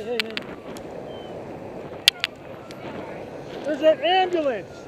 There's an ambulance.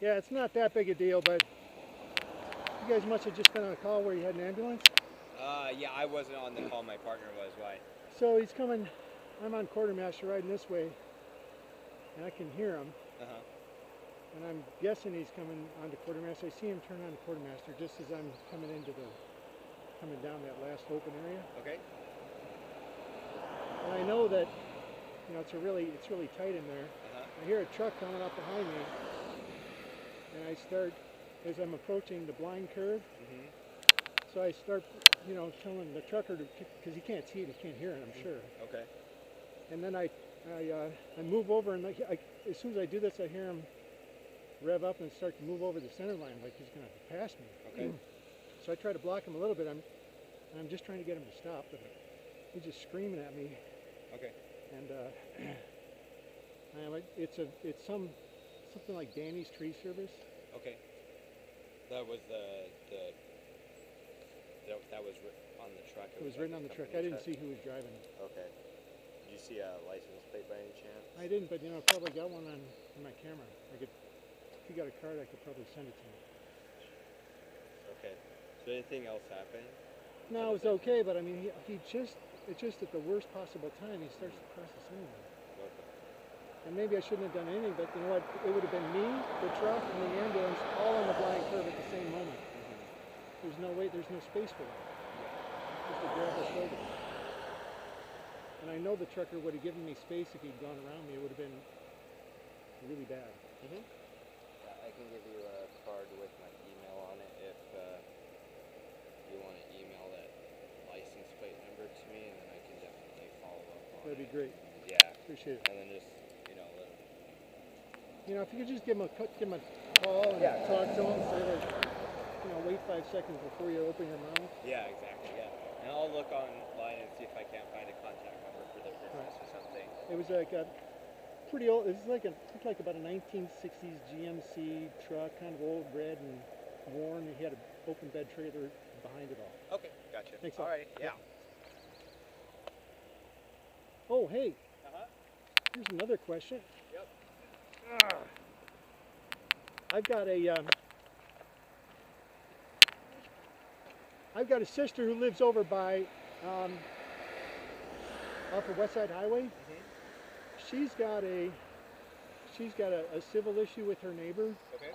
Yeah, it's not that big a deal, but you guys must have just been on a call where you had an ambulance. Yeah, I wasn't on the call. My partner was. Why? So he's coming. I'm on quartermaster riding this way, and I can hear him. And I'm guessing he's coming onto quartermaster. I see him turn on to quartermaster just as I'm coming down that last open area. Okay. And I know that, you know, it's really tight in there. I hear a truck coming up behind me, and I start, as I'm approaching the blind curve, so I start, you know, telling the trucker to, because he can't see it, he can't hear it, I'm sure. Okay. And then I move over, and as soon as I do this, I hear him rev up and start to move over the center line like he's going to pass me. Okay. So I try to block him a little bit. I'm just trying to get him to stop, but he's just screaming at me. Okay. And it's something like Danny's Tree Service. Okay. That was that was on the truck. It was written on the truck. I didn't see who was driving it. Okay. Did you see a license plate by any chance? I didn't, but you know, I probably got one on my camera. If you got a card, I could probably send it to you. Okay. So anything else happen? No, it was okay, but I mean, it's just at the worst possible time, he starts to cross the center line. Okay. And maybe I shouldn't have done anything, but you know what? It would have been me, the truck, and the ambulance all on the blind curve at the same moment. There's no way, there's no space for that. Just a gravel shoulder. And I know the trucker would have given me space if he'd gone around me. It would have been really bad. Yeah, I can give you a card with my email on it if you want to email that license plate number to me, and then I can definitely follow up on That'd be it. great. Yeah. Appreciate it. And then just, you know, if you could just give him a call and talk to him, say that, you know, wait 5 seconds before you open your mouth. Yeah, exactly, yeah. And I'll look online and see if I can't find a contact number for their business or something. It was like a pretty old, it's like about a 1960s GMC truck, kind of old, red and worn. He had an open bed trailer behind it all. Okay, gotcha. Thanks. All right, yeah. Oh, hey. Here's another question. Yep. I've got a sister who lives over by off of West Side Highway. She's got a civil issue with her neighbor. Okay.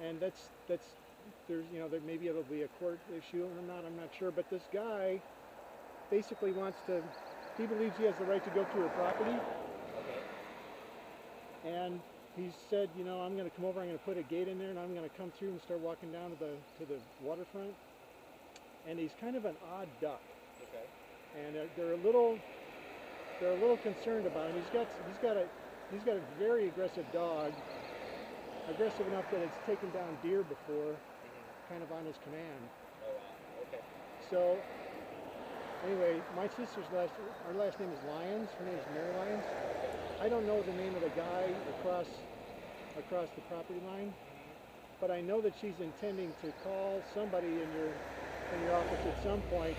And there's, you know, maybe it'll be a court issue, or I'm not sure, but this guy basically he believes he has the right to go through her property. Okay. And he said, you know, I'm going to come over, I'm going to put a gate in there, and I'm going to come through and start walking down to the waterfront. And he's kind of an odd duck. Okay. And they're a little concerned about him. He's got a very aggressive dog, aggressive enough that it's taken down deer before, kind of on his command. Oh wow. Okay. So anyway, my sister's our last name is Lyons. Her name is Mary Lyons. I don't know the name of the guy across the property line, but I know that she's intending to call somebody in your office at some point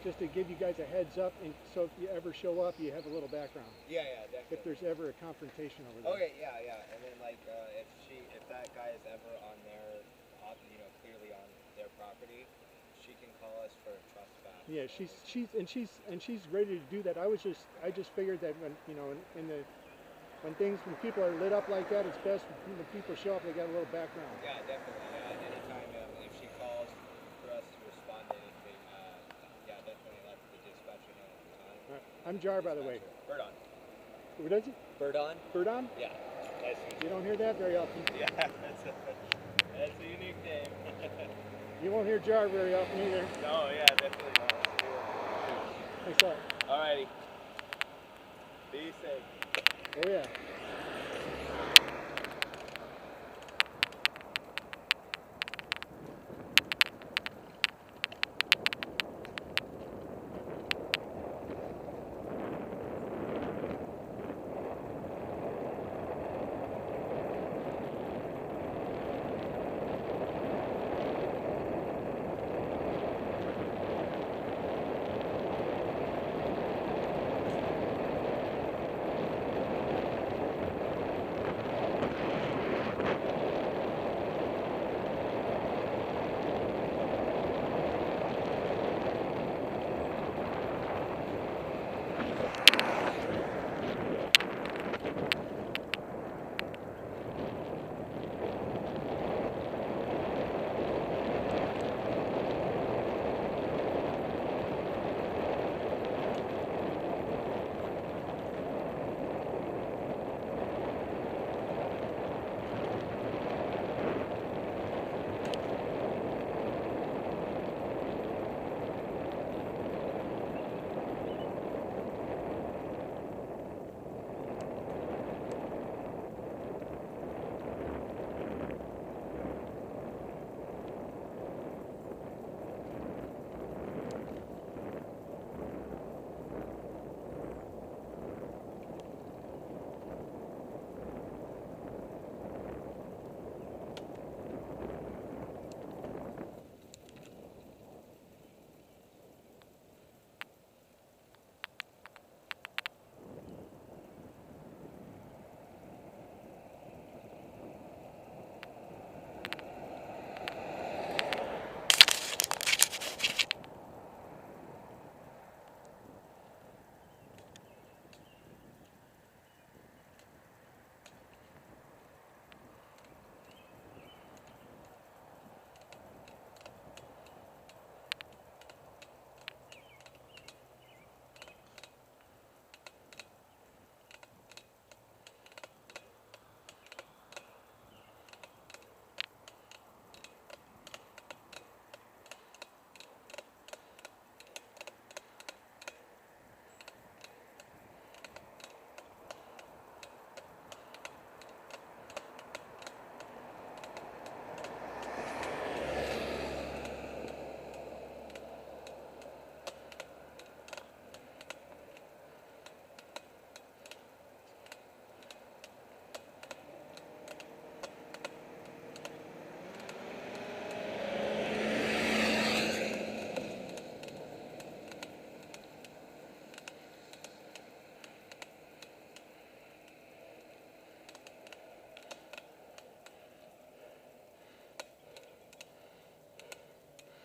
just to give you guys a heads up, and so if you ever show up, you have a little background. Yeah, definitely. If there's ever a confrontation over there. Okay, yeah. And then like if that guy is ever on their, clearly on their property, she can call us for trespass. Yeah, she's ready to do that. I just figured that when, you know, when people are lit up like that, it's best when people show up, they got a little background. Yeah, definitely. Yeah, and anytime if she calls for us to respond to anything, definitely let the dispatcher know at the time. Right. I'm Jar, by the way. Bird on. What is it? Bird on? Bird on? Yeah. Nice. You don't hear that very often. Yeah, that's a unique name. You won't hear Jar very often either. No, yeah, definitely not. Thanks a lot. Alrighty. Be safe. Oh yeah.